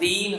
3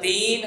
3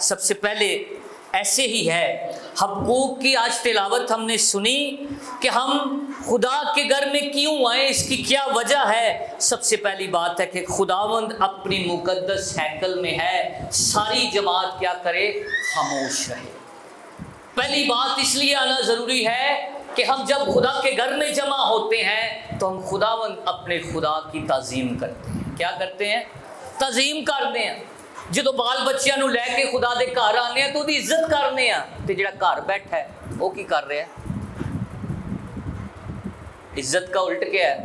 سب سے پہلے ایسے ہی ہے، حقوق کی آج تلاوت ہم نے سنی کہ ہم خدا کے گھر میں کیوں آئے، اس کی کیا وجہ ہے۔ سب سے پہلی بات ہے کہ خداوند اپنی مقدس ہیکل میں ہے، ساری جماعت کیا کرے، خاموش رہے۔ پہلی بات اس لیے آنا ضروری ہے کہ ہم جب خدا کے گھر میں جمع ہوتے ہیں تو ہم خداوند اپنے خدا کی تعظیم کرتے ہیں۔ کیا کرتے ہیں؟ تعظیم کرتے ہیں۔ جدو بال بچیاں نو لے کے خدا دے گھر آنے ہیں تو دی عزت کرنے ہیں، تے جڑا گھر بیٹھا ہے وہ کی کر رہا ہے؟ عزت کا الٹ کیا ہے؟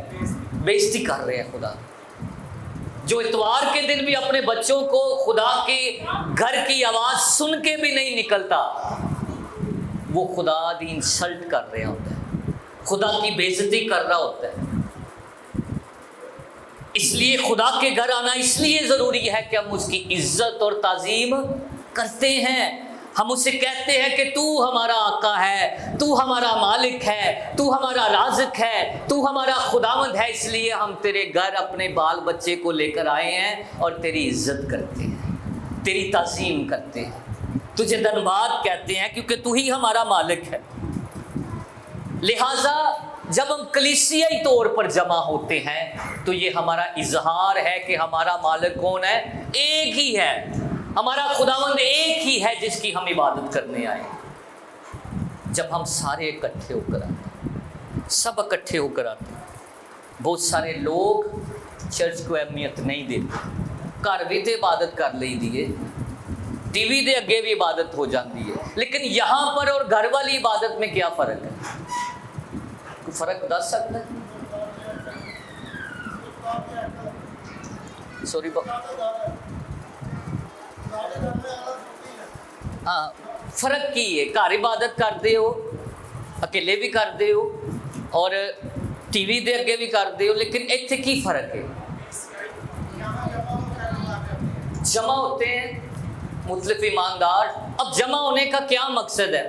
بےعزتی کر رہے ہیں خدا۔ جو اتوار کے دن بھی اپنے بچوں کو خدا کے گھر کی آواز سن کے بھی نہیں نکلتا، وہ خدا دی انسلٹ کر رہا ہوتا ہے، خدا کی بےعزتی کر رہا ہوتا ہے۔ اس لیے خدا کے گھر آنا اس لیے ضروری ہے کہ ہم اس کی عزت اور تعظیم کرتے ہیں۔ ہم اسے کہتے ہیں کہ تو ہمارا آقا ہے، تو ہمارا مالک ہے، تو ہمارا رازق ہے، تو ہمارا خداوند ہے، اس لیے ہم تیرے گھر اپنے بال بچے کو لے کر آئے ہیں اور تیری عزت کرتے ہیں، تیری تعظیم کرتے ہیں، تجھے دھنواد کہتے ہیں کیونکہ تو ہی ہمارا مالک ہے۔ لہٰذا جب ہم کلیسیائی طور پر جمع ہوتے ہیں تو یہ ہمارا اظہار ہے کہ ہمارا مالک کون ہے؟ ایک ہی ہے، ہمارا خداوند ایک ہی ہے جس کی ہم عبادت کرنے آئے۔ جب ہم سارے اکٹھے ہو کر آتے ہیں، سب اکٹھے ہو کر آتے ہیں، بہت سارے لوگ چرچ کو اہمیت نہیں دیتے، گھر بھی تو عبادت کر لی دیے، ٹی وی دے اگے بھی عبادت ہو جاتی ہے، لیکن یہاں پر اور گھر والی عبادت میں کیا فرق ہے؟ فرق دس سکتا ہے؟ سوری ہاں، فرق کی ہے؟ گھر عبادت کرتے ہو، اکیلے بھی کرتے ہو اور ٹی وی دے اگے بھی کرتے ہو، لیکن ایتھے کی فرق ہے؟ جمع ہوتے ہیں مختلف ایماندار۔ اب جمع ہونے کا کیا مقصد ہے؟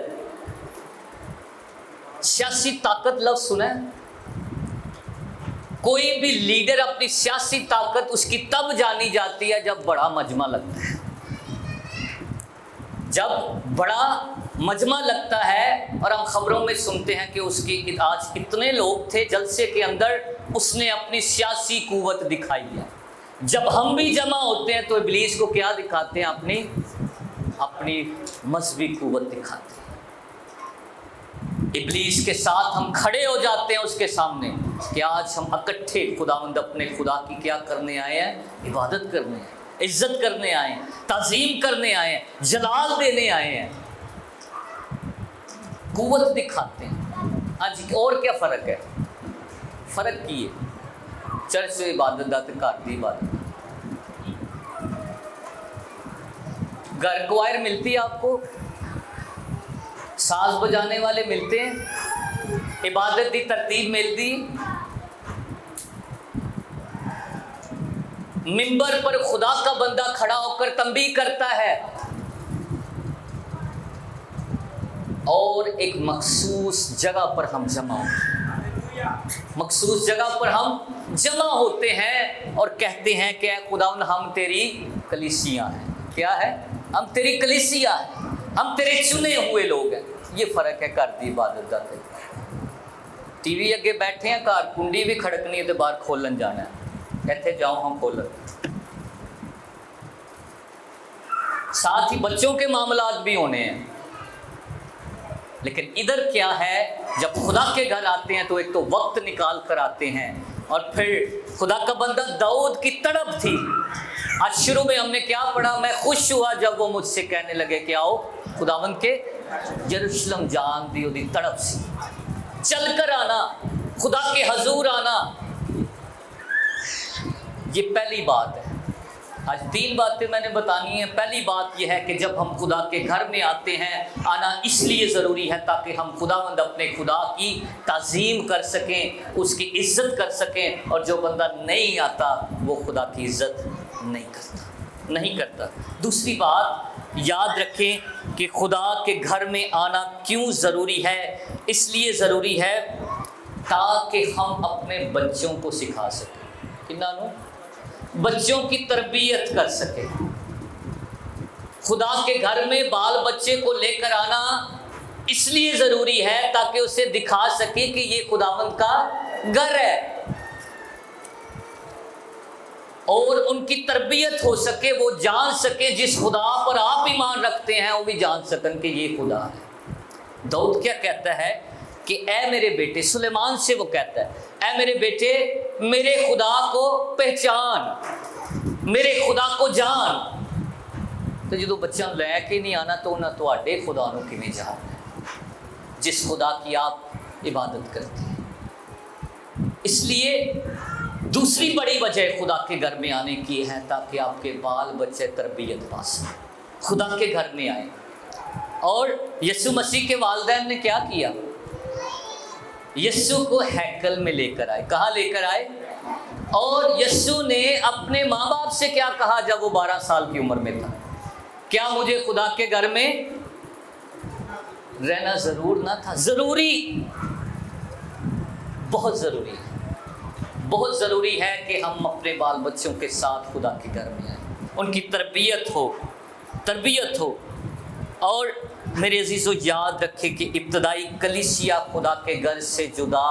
سیاسی طاقت لفظ سنا ہے؟ کوئی بھی لیڈر اپنی سیاسی طاقت اس کی تب جانی جاتی ہے جب بڑا مجمع لگتا ہے۔ جب بڑا مجمع لگتا ہے اور ہم خبروں میں سنتے ہیں کہ اس کی آج اتنے لوگ تھے جلسے کے اندر، اس نے اپنی سیاسی قوت دکھائی ہے۔ جب ہم بھی جمع ہوتے ہیں تو ابلیس کو کیا دکھاتے ہیں؟ اپنی مذہبی قوت دکھاتے ہیں۔ ابلیس کے ساتھ ہم کھڑے ہو جاتے ہیں اس کے سامنے کہ آج ہم اکٹھے خداوند اپنے خدا کی کیا کرنے آئے ہیں؟ عبادت کرنے ہیں، عزت کرنے آئے ہیں، تعظیم کرنے آئے ہیں، جلال دینے آئے ہیں، قوت دکھاتے ہیں۔ آج اور کیا فرق ہے؟ فرق کی ہے چرچ سے عبادت دا تے گھر دی عبادت۔ گھر کوائر ملتی ہے آپ کو، ساز بجانے والے ملتے ہیں، عبادت دی ترتیب ملتی، منبر پر خدا کا بندہ کھڑا ہو کر تنبیہ کرتا ہے اور ایک مخصوص جگہ پر ہم جمع ہوتے ہیں، مخصوص جگہ پر ہم جمع ہوتے ہیں اور کہتے ہیں کہ اے خداوند ہم تیری کلیسیا ہیں۔ کیا ہے؟ ہم تیری کلیسیا ہیں، ہم تیرے چنے ہوئے لوگ ہیں۔ یہ فرق ہے گھر کی عبادت کا۔ ٹی وی اگے بیٹھے ہیں، گھر کنڈی بھی کھڑکنی ہے تو باہر کھولن جانا ہے، کہتے جاؤ ہم کھولن۔ ساتھ ہی بچوں کے معاملات بھی ہونے ہیں، لیکن ادھر کیا ہے؟ جب خدا کے گھر آتے ہیں تو ایک تو وقت نکال کر آتے ہیں، اور پھر خدا کا بندہ داؤد کی تڑپ تھی۔ آج شروع میں ہم نے کیا پڑھا؟ میں خوش ہوا جب وہ مجھ سے کہنے لگے کہ آؤ خداوند کے یروشلم جان دیو دی تڑپ سی، چل کر آنا، خدا کے حضور آنا۔ یہ پہلی بات ہے۔ آج 3 باتیں میں نے بتانی ہیں۔ پہلی بات یہ ہے کہ جب ہم خدا کے گھر میں آتے ہیں، آنا اس لیے ضروری ہے تاکہ ہم خداوند اپنے خدا کی تعظیم کر سکیں، اس کی عزت کر سکیں، اور جو بندہ نہیں آتا وہ خدا کی عزت نہیں کرتا۔ دوسری بات یاد رکھیں کہ خدا کے گھر میں آنا کیوں ضروری ہے؟ اس لیے ضروری ہے تاکہ ہم اپنے بچوں کو سکھا سکیں، کنہاں نوں؟ بچوں کی تربیت کر سکیں۔ خدا کے گھر میں بال بچے کو لے کر آنا اس لیے ضروری ہے تاکہ اسے دکھا سکے کہ یہ خداوند کا گھر ہے، اور ان کی تربیت ہو سکے، وہ جان سکے جس خدا پر آپ ایمان رکھتے ہیں وہ بھی جان سکن کہ یہ خدا ہے۔ داؤد کیا کہتا ہے کہ اے میرے بیٹے، سلیمان سے وہ کہتا ہے اے میرے بیٹے میرے خدا کو پہچان، میرے خدا کو جان۔ تو جدو بچہ لے کے نہیں آنا تو انہیں تواڈے خدا نو کیویں جاننا ہے جس خدا کی آپ عبادت کرتے ہیں۔ اس لیے دوسری بڑی وجہ خدا کے گھر میں آنے کی ہے تاکہ آپ کے بال بچے تربیت پا سکیں، خدا کے گھر میں آئیں۔ اور یسوع مسیح کے والدین نے کیا کیا؟ یسوع کو ہیکل میں لے کر آئے۔ کہاں لے کر آئے؟ اور یسوع نے اپنے ماں باپ سے کیا کہا جب وہ 12 سال کی عمر میں تھا؟ کیا مجھے خدا کے گھر میں رہنا ضرور نہ تھا؟ ضروری، بہت ضروری ہے، بہت ضروری ہے کہ ہم اپنے بال بچوں کے ساتھ خدا کے گھر میں آئیں، ان کی تربیت ہو۔ اور میرے عزیزو یاد رکھیں کہ ابتدائی کلیسیا خدا کے گھر سے جدا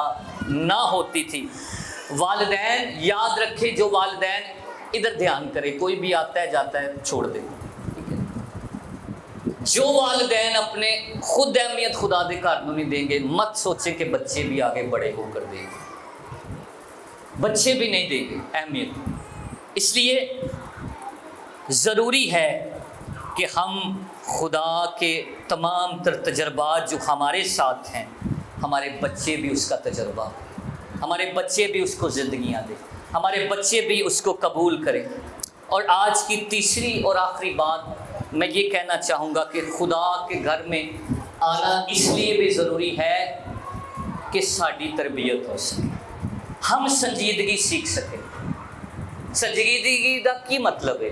نہ ہوتی تھی۔ والدین یاد رکھیں، جو والدین ادھر دھیان کرے، کوئی بھی آتا ہے جاتا ہے چھوڑ دے، جو والدین اپنے خود اہمیت خدا دے گھر نوں نہیں دیں گے، مت سوچیں کہ بچے بھی آگے بڑے ہو کر دیں گے، بچے بھی نہیں دیں گے اہمیت۔ اس لیے ضروری ہے کہ ہم خدا کے تمام تر تجربات جو ہمارے ساتھ ہیں، ہمارے بچے بھی اس کا تجربہ، ہمارے بچے بھی اس کو زندگیاں دیں، ہمارے بچے بھی اس کو قبول کریں۔ اور آج کی تیسری اور آخری بات میں یہ کہنا چاہوں گا کہ خدا کے گھر میں آنا اس لیے بھی ضروری ہے کہ ساری تربیت ہو سکے، ہم سنجیدگی سیکھ سکیں۔ سنجیدگی کا کی مطلب ہے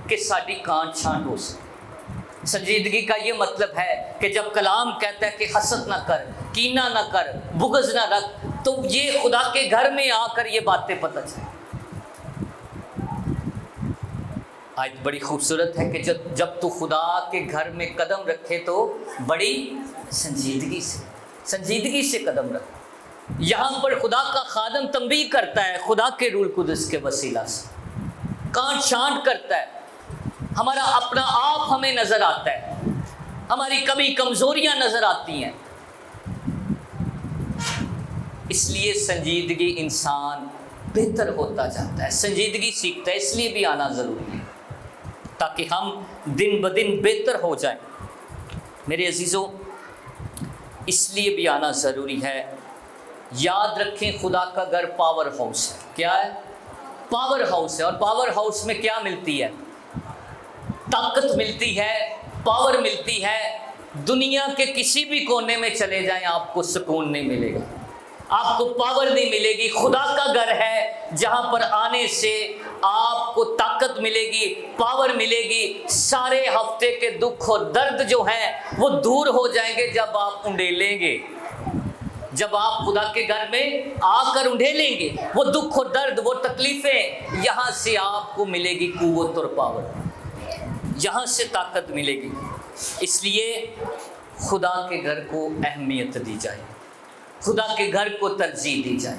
کہ ساری کانٹ چھانٹ ہو سکے۔ سنجیدگی کا یہ مطلب ہے کہ جب کلام کہتا ہے کہ حسد نہ کر، کینہ نہ کر، بغض نہ رکھ، تو یہ خدا کے گھر میں آ کر یہ باتیں پتہ چلیں۔ آیت بڑی خوبصورت ہے کہ جب تو خدا کے گھر میں قدم رکھے تو بڑی سنجیدگی سے قدم رکھ۔ یہاں پر خدا کا خادم تنبیہ کرتا ہے خدا کے روح القدس کے وسیلہ سے، کانٹ چھانٹ کرتا ہے، ہمارا اپنا آپ ہمیں نظر آتا ہے، ہماری کمی کمزوریاں نظر آتی ہیں۔ اس لیے سنجیدگی انسان بہتر ہوتا جاتا ہے، سنجیدگی سیکھتا ہے۔ اس لیے بھی آنا ضروری ہے تاکہ ہم دن بدن بہتر ہو جائیں۔ میرے عزیزوں، اس لیے بھی آنا ضروری ہے۔ یاد رکھیں خدا کا گھر پاور ہاؤس ہے۔ کیا ہے؟ پاور ہاؤس ہے۔ اور پاور ہاؤس میں کیا ملتی ہے؟ طاقت ملتی ہے، پاور ملتی ہے۔ دنیا کے کسی بھی کونے میں چلے جائیں آپ کو سکون نہیں ملے گا، آپ کو پاور نہیں ملے گی۔ خدا کا گھر ہے جہاں پر آنے سے آپ کو طاقت ملے گی، پاور ملے گی۔ سارے ہفتے کے دکھ اور درد جو ہیں وہ دور ہو جائیں گے جب آپ انڈیلیں گے، جب آپ خدا کے گھر میں آ کر انڈیلیں گے۔ وہ دکھ اور درد، وہ تکلیفیں، یہاں سے آپ کو ملے گی قوت اور پاور، یہاں سے طاقت ملے گی۔ اس لیے خدا کے گھر کو اہمیت دی جائے، خدا کے گھر کو ترجیح دی جائے۔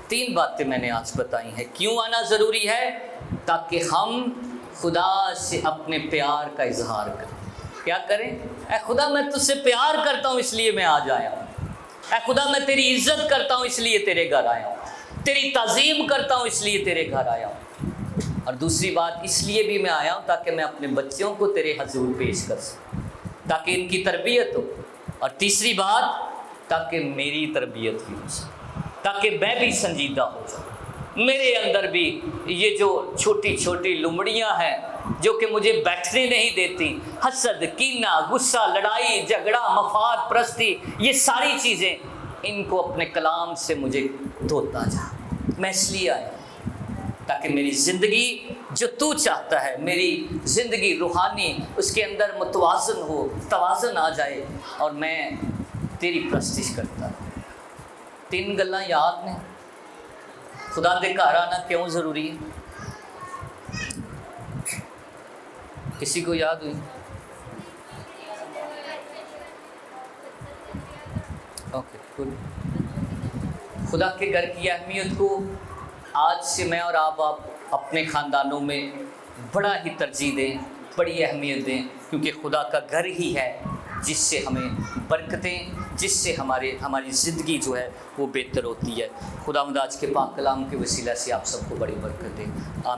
3 باتیں میں نے آج بتائی ہیں۔ کیوں آنا ضروری ہے؟ تاکہ ہم خدا سے اپنے پیار کا اظہار کریں۔ کیا کریں؟ اے خدا میں تجھ سے پیار کرتا ہوں اس لیے میں آج آیا ہوں۔ اے خدا میں تیری عزت کرتا ہوں اس لیے تیرے گھر آیا ہوں، تیری تعظیم کرتا ہوں اس لیے تیرے گھر آیا ہوں۔ اور دوسری بات، اس لیے بھی میں آیا ہوں تاکہ میں اپنے بچوں کو تیرے حضور پیش کر سکوں، تاکہ ان کی تربیت ہو۔ اور تیسری بات، تاکہ میری تربیت بھی ہو سکے، تاکہ میں بھی سنجیدہ ہو سکوں۔ میرے اندر بھی یہ جو چھوٹی چھوٹی لمڑیاں ہیں جو کہ مجھے بیٹھنے نہیں دیتی، حسد، کینہ، غصہ، لڑائی جھگڑا، مفاد پرستی، یہ ساری چیزیں، ان کو اپنے کلام سے مجھے دھوتا جا۔ میں اس لیے آیا تاکہ میری زندگی جو تو چاہتا ہے، میری زندگی روحانی، اس کے اندر متوازن ہو، توازن آ جائے اور میں تیری پرستش کرتا ہوں۔ 3 گلاں یاد نے؟ خدا دے گھر آنا کیوں ضروری ہے؟ کسی کو یاد ہوئی؟ Okay good. خدا کے گھر کی اہمیت کو آج سے میں اور آپ اپنے خاندانوں میں بڑا ہی ترجیح دیں، بڑی اہمیت دیں، کیونکہ خدا کا گھر ہی ہے جس سے ہمیں برکتیں، جس سے ہماری زندگی جو ہے وہ بہتر ہوتی ہے. خداوند آج کے پاک کلام کے وسیلہ سے آپ سب کو بڑی برکت دے.